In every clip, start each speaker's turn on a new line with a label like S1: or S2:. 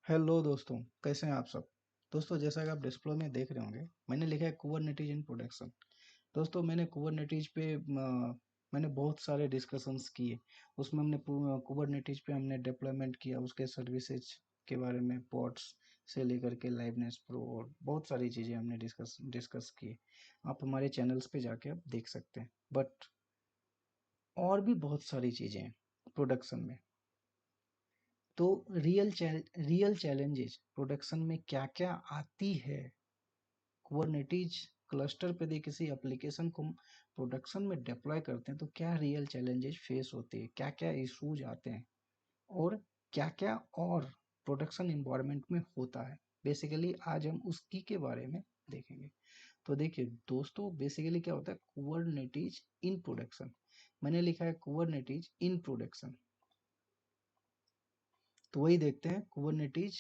S1: Hello दोस्तों, कैसे हैं आप सब। दोस्तों, जैसा कि आप डिस्प्ले में देख रहे होंगे, मैंने लिखा है कुबरनेटिज इन प्रोडक्शन। दोस्तों, मैंने कुबरनेटिज पे मैंने बहुत सारे डिस्कशंस किए। उसमें हमने कुबरनेटिज पे हमने डिप्लॉयमेंट किया, उसके सर्विसेज के बारे में, पॉड्स से लेकर के लाइवनेस प्रो और बहुत सारी चीज़ें हमने डिस्कस की। आप हमारे चैनल्स पे जाके आप देख सकते हैं। बट और भी बहुत सारी चीज़ें हैं प्रोडक्शन में। तो रियल चैलेंजेस प्रोडक्शन में क्या क्या आती है। कुबरनेटिज क्लस्टर पे दे किसी एप्लीकेशन को प्रोडक्शन में डिप्लॉय करते हैं तो क्या रियल चैलेंजेस फेस होते हैं, क्या क्या इश्यूज आते हैं और क्या क्या और प्रोडक्शन इन्वायरमेंट में होता है। बेसिकली आज हम उसकी के बारे में देखेंगे। तो देखिए दोस्तों, बेसिकली क्या होता है कुबरनेटिज इन प्रोडक्शन। मैंने लिखा है कुबरनेटिज इन प्रोडक्शन, तो वही देखते हैं कुबरनेटिज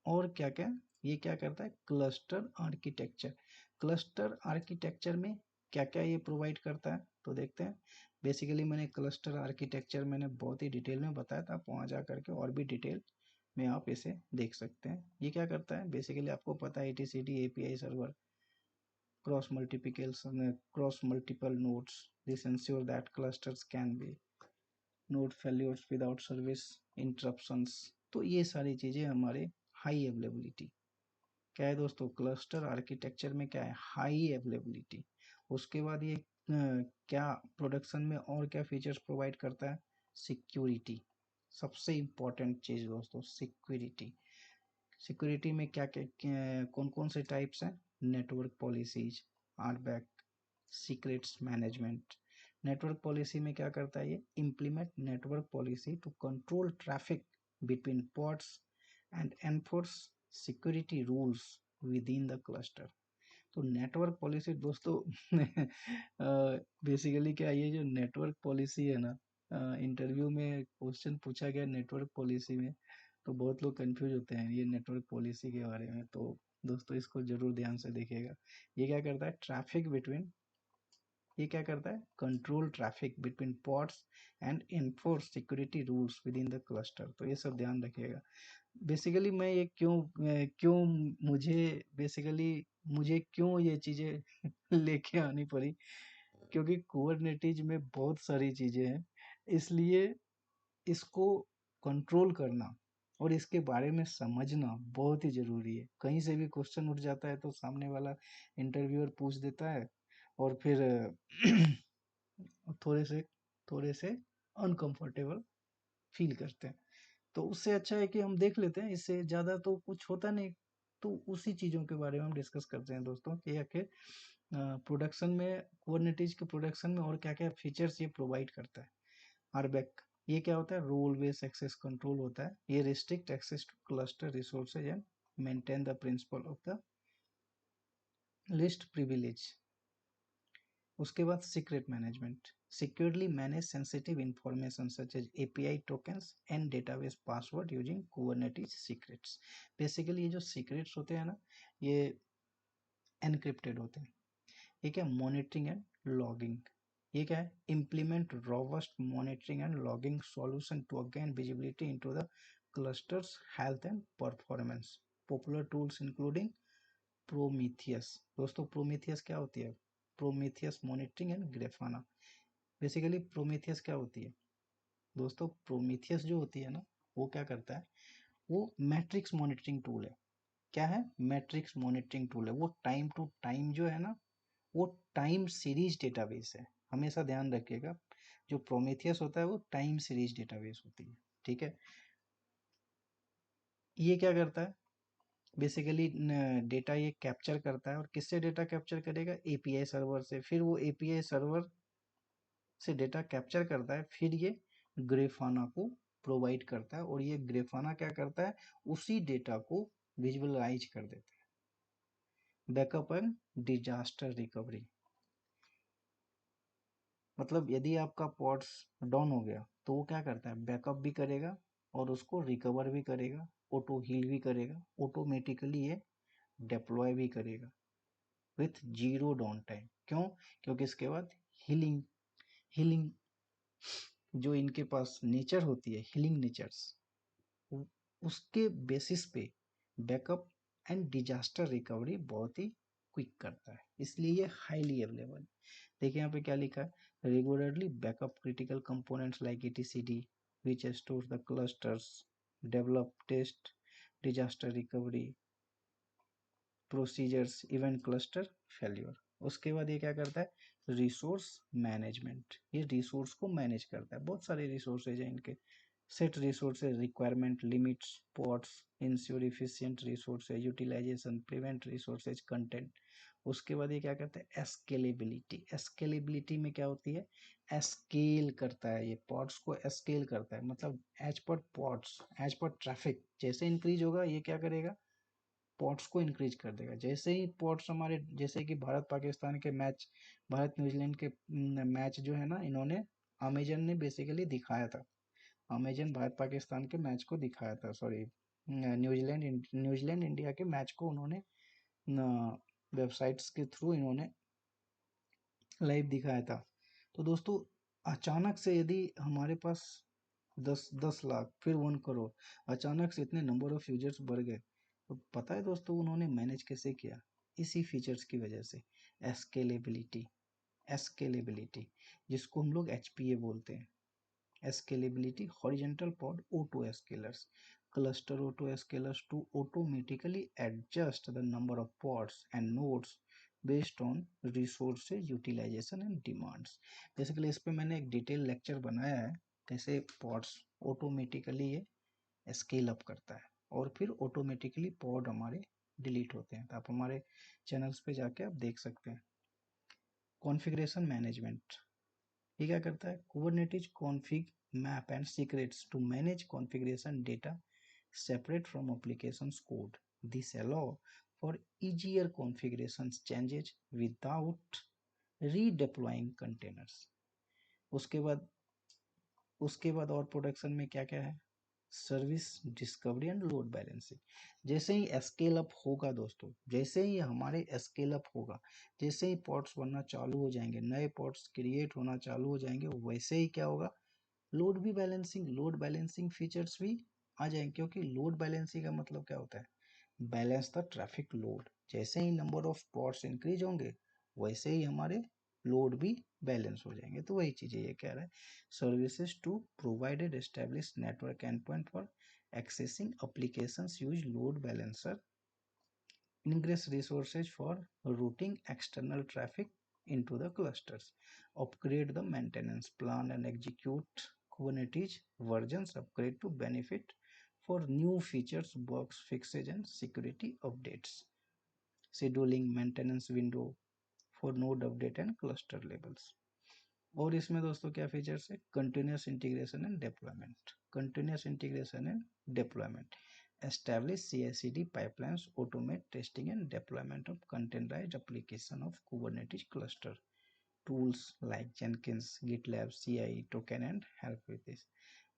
S1: और क्या क्या ये क्या करता है। क्लस्टर आर्किटेक्चर, क्लस्टर आर्किटेक्चर में क्या क्या ये प्रोवाइड करता है तो देखते हैं। बेसिकली मैंने क्लस्टर आर्किटेक्चर मैंने बहुत ही डिटेल में बताया था, आप वहाँ जा करके और भी डिटेल में आप इसे देख सकते हैं। ये क्या करता है, बेसिकली आपको पता है ETCD API server, cross multiple nodes, this insure that clusters can be node failures without service interruptions. तो ये सारी चीज़ें हमारे हाई अवेलेबिलिटी क्या है दोस्तों, क्लस्टर आर्किटेक्चर में क्या है, हाई अवेलेबिलिटी। उसके बाद ये क्या प्रोडक्शन में और क्या फीचर्स प्रोवाइड करता है, सिक्योरिटी। सबसे इम्पोर्टेंट चीज़ दोस्तों सिक्योरिटी। सिक्योरिटी में क्या क्या कौन कौन से टाइप्स हैं, network policies, RBAC, secrets management. Network policy में क्या करता है, ये implement network policy to control traffic between pods and enforce security rules within the cluster. तो नेटवर्क पॉलिसी दोस्तों बेसिकली क्या, ये जो नेटवर्क पॉलिसी है ना, इंटरव्यू में क्वेश्चन पूछा गया नेटवर्क पॉलिसी में, तो बहुत लोग कंफ्यूज होते हैं ये नेटवर्क पॉलिसी के बारे में। तो दोस्तों इसको जरूर ध्यान से देखिएगा। ये क्या करता है, ट्रैफिक बिटवीन, ये क्या करता है, control traffic between pods and enforce security rules within the cluster. तो ये सब ध्यान रखिएगा। बेसिकली मैं ये क्यों मुझे क्यों ये चीजें लेके आनी पड़ी, क्योंकि कुबरनेटिज में बहुत सारी चीजें हैं, इसलिए इसको कंट्रोल करना और इसके बारे में समझना बहुत ही जरूरी है। कहीं से भी क्वेश्चन उठ जाता है तो सामने वाला इंटरव्यूअर पूछ देता है और फिर थोड़े से थोड़े से अनकंफर्टेबल फील करते हैं। तो उससे अच्छा है कि हम देख लेते हैं, इससे ज़्यादा तो कुछ होता नहीं। तो उसी चीज़ों के बारे में हम डिस्कस करते हैं दोस्तों कि आखिर प्रोडक्शन में, कुबरनेटिज के प्रोडक्शन में और क्या क्या फीचर्स ये प्रोवाइड करता है। आरबैक, ये क्या होता है, रोल बेस्ड एक्सेस कंट्रोल होता है। ये restrict access to cluster resources and maintain the principle of the least privilege. उसके बाद secret management, securely manage sensitive information such as API tokens and database password using Kubernetes secrets. Basically ये जो secrets होते हैं ना, ये encrypted होते हैं। ये क्या, मॉनिटरिंग एंड लॉगिंग, ये क्या है, implement robust monitoring and logging solution to again visibility into the cluster's health and performance. Popular tools including Prometheus. दोस्तों प्रोमीथियस क्या होती है, Prometheus monitoring and Grafana. Basically Prometheus क्या होती है दोस्तों, प्रोमीथियस जो होती है ना, वो क्या करता है, वो मैट्रिक्स मॉनिटरिंग टूल है। क्या है, मैट्रिक्स मॉनिटरिंग टूल है। वो टाइम टू टाइम जो है ना, वो टाइम सीरीज डेटाबेस है। हमेशा ध्यान रखिएगा, जो प्रोमीथियस होता है वो टाइम सीरीज डेटाबेस होती है। ठीक है, ये क्या करता है, बेसिकली डेटा ये कैप्चर करता है। और किससे डेटा कैप्चर करेगा, एपीआई सर्वर से। फिर वो एपीआई सर्वर से डेटा कैप्चर करता है, फिर ये ग्रेफाना को प्रोवाइड करता है। और ये ग्रेफाना क्या करता है, उसी डेटा को विजुअलाइज कर देता है। बैकअप एंड डिजास्टर रिकवरी, मतलब यदि आपका पॉड्स डाउन हो गया तो वो क्या करता है, बैकअप भी करेगा और उसको रिकवर भी करेगा, ऑटो हील भी करेगा, ऑटोमेटिकली ये डिप्लॉय भी करेगा विथ जीरो डाउन टाइम। क्यों, क्योंकि इसके बाद हीलिंग हीलिंग जो इनके पास नेचर होती है, हीलिंग नेचर्स, उसके बेसिस पे बैकअप एंड डिजास्टर रिकवरी बहुत ही क्विक करता है, इसलिए ये हाईली अवेलेबल। देखिए यहाँ पे क्या लिखा है, regularly backup critical components like ETCD which stores the clusters, develop test disaster recovery procedures event cluster failure. उसके बाद ये क्या करता है, रिसोर्स मैनेजमेंट, ये रिसोर्स को मैनेज करता है। बहुत सारे रिसोर्सेज हैं इनके, set resources requirement limits pods, ensure efficient resources utilization, prevent resources content. उसके बाद ये क्या करता है, एस्केलेबिलिटी। एस्केलेबिलिटी में क्या होती है, एस्केल करता है, ये पॉट्स को एस्केल करता है, मतलब as per pods as per traffic जैसे इंक्रीज होगा ये क्या करेगा, पॉट्स को इंक्रीज कर देगा। जैसे ही पॉट्स हमारे, जैसे कि भारत पाकिस्तान के मैच, भारत न्यूजीलैंड के मैच जो है ना, इन्होंने अमेजन ने बेसिकली दिखाया था, अमेजन भारत पाकिस्तान के मैच को दिखाया था, सॉरी न्यूजीलैंड इंडिया के मैच को उन्होंने वेबसाइट्स के थ्रू इन्होंने लाइव दिखाया था। तो दोस्तों अचानक से यदि हमारे पास 10 10 लाख फिर 1 करोड़, अचानक से इतने नंबर ऑफ यूजर्स बढ़ गए, तो पता है दोस्तों उन्होंने मैनेज कैसे किया, इसी फीचर्स की वजह से, एस्केलेबिलिटी। एस्केलेबिलिटी जिसको हम लोग HPA बोलते हैं, scalability horizontal pod auto scalers, cluster auto scalers to automatically adjust the number of pods and nodes based on resources utilization and demands। Basically इस पे मैंने एक डिटेल लेक्चर बनाया है, कैसे पॉड्स ऑटोमेटिकली ये स्केल अप करता है और फिर ऑटोमेटिकली पॉड हमारे डिलीट होते हैं। तो आप हमारे चैनल्स पे जाके आप देख सकते हैं। कॉन्फ़िगरेशन मैनेजमेंट, ये क्या करता है, kubernetes config map and secrets to manage configuration data separate from applications code. This allow for easier configurations changes without redeploying containers। उसके बाद और प्रोडक्शन में क्या क्या है, service discovery and load balancing. जैसे ही स्केल अप होगा दोस्तों, जैसे ही हमारे स्केल अप होगा, जैसे ही पॉट्स बनना चालू हो जाएंगे, नए पॉट्स क्रिएट होना चालू हो जाएंगे, वैसे ही क्या होगा, लोड बैलेंसिंग फीचर्स भी आ जाएंगे। क्योंकि लोड बैलेंसिंग का मतलब क्या होता है, बैलेंस द ट्रैफिक लोड। जैसे ही नंबर ऑफ पॉट्स इंक्रीज होंगे वैसे ही हमारे लोड भी बैलेंस हो जाएंगे। तो वही चीज़ ये कह रहा है, services to provided establish network endpoint for accessing applications use load balancer, ingress resources for routing external traffic into the clusters, upgrade the maintenance plan and execute Kubernetes versions upgrade to benefit for new features, bugs, fixes and security updates, scheduling maintenance window for node update and cluster labels। और इसमें दोस्तों क्या features है, continuous integration and deployment, continuous integration and deployment, establish CI/CD pipelines, automate testing and deployment of containerized application of Kubernetes cluster, tools like Jenkins, GitLab, CI, token and help with this।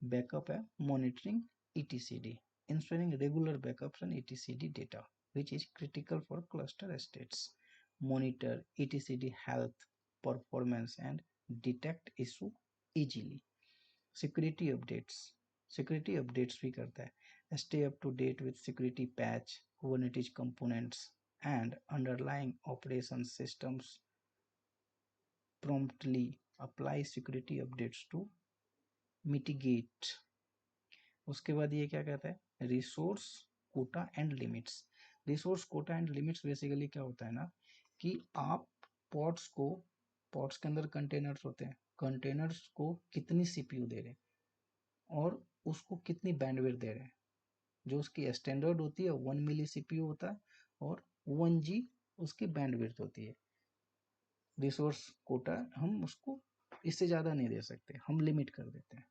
S1: Backup है, monitoring ETCD, ensuring regular backups and ETCD data which is critical for cluster states, monitor ETCD health, performance and detect issue easily। Security updates भी करता है, stay up to date with security patch, Kubernetes components and underlying operation systems, promptly apply security updates to mitigate। उसके बाद ये क्या कहता है, resource quota and limits. Resource quota and limits basically क्या होता है ना, कि आप पॉड्स को, पॉड्स के अंदर कंटेनर्स होते हैं, कंटेनर्स को कितनी CPU दे रहे हैं और उसको कितनी बैंडविड्थ दे रहे हैं। जो उसकी स्टैंडर्ड होती है 1 मिली CPU होता है और 1G उसकी बैंडविड्थ होती है। रिसोर्स कोटा हम उसको इससे ज़्यादा नहीं दे सकते, हम लिमिट कर देते हैं।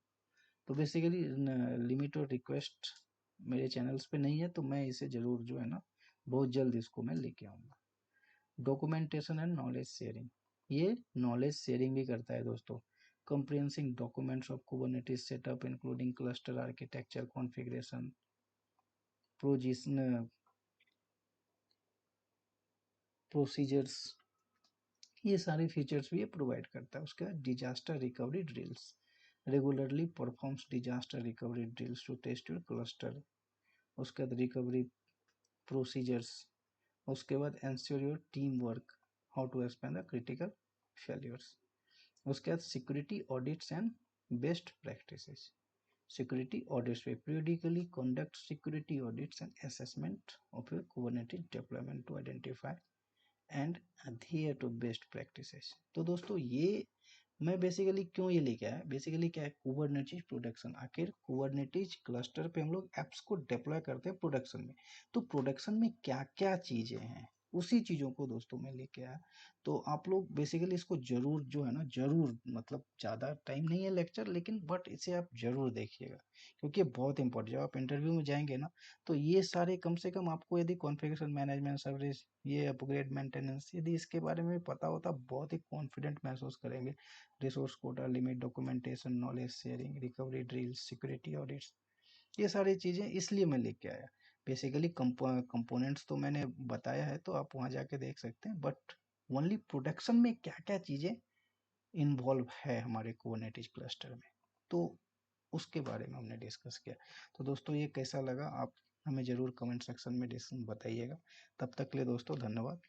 S1: तो बेसिकली लिमिट और रिक्वेस्ट मेरे चैनल्स पे नहीं है, तो मैं इसे ज़रूर जो है ना बहुत जल्द इसको मैं लेके आऊँगा। डॉक्यूमेंटेशन एंड नॉलेज शेयरिंग, ये नॉलेज शेयरिंग भी करता है दोस्तों। Comprehensive documents of Kubernetes setup including cluster architecture configuration provision procedures, ये सारे फीचर्स भी ये प्रोवाइड करता है। उसके बाद disaster recovery drills, regularly performs disaster recovery drills to test your cluster उसके बाद रिकवरी प्रोसीजर्स, उसके बाद ensure your team work, how to explain the critical failures, उसके बाद security audits and best practices, security audits पे periodically conduct security audits and assessment of your Kubernetes deployment to identify and adhere to best practices। तो दोस्तों ये मैं basically क्यों ये लेके आया, बेसिकली क्या है, कुबरनेटिस प्रोडक्शन, आखिर कुबरनेटिस क्लस्टर पे हम लोग एप्स को डिप्लॉय करते हैं प्रोडक्शन में, तो प्रोडक्शन में क्या क्या चीज़ें हैं उसी चीज़ों को दोस्तों मैं लेके आया। तो आप लोग बेसिकली इसको जरूर जो है ना, जरूर मतलब ज़्यादा टाइम नहीं है लेक्चर, लेकिन बट इसे आप जरूर देखिएगा क्योंकि ये बहुत इंपॉर्टेंट, जब आप इंटरव्यू में जाएंगे ना तो ये सारे कम से कम आपको यदि कॉन्फ़िगरेशन मैनेजमेंट सर्विस, ये अपग्रेड मेंटेनेंस, यदि इसके बारे में पता होता बहुत ही कॉन्फिडेंट महसूस करेंगे। Resource quota limit, documentation, knowledge sharing, recovery drills, security audits, ये सारी चीज़ें इसलिए मैं लेके आया। बेसिकली कंपोनेंट्स तो मैंने बताया है तो आप वहाँ जाके देख सकते हैं, बट ओनली प्रोडक्शन में क्या क्या चीज़ें इन्वॉल्व है हमारे कुबरनेटिस क्लस्टर में, तो उसके बारे में हमने डिस्कस किया। तो दोस्तों ये कैसा लगा आप हमें ज़रूर कमेंट सेक्शन में बताइएगा। तब तक के लिए दोस्तों धन्यवाद।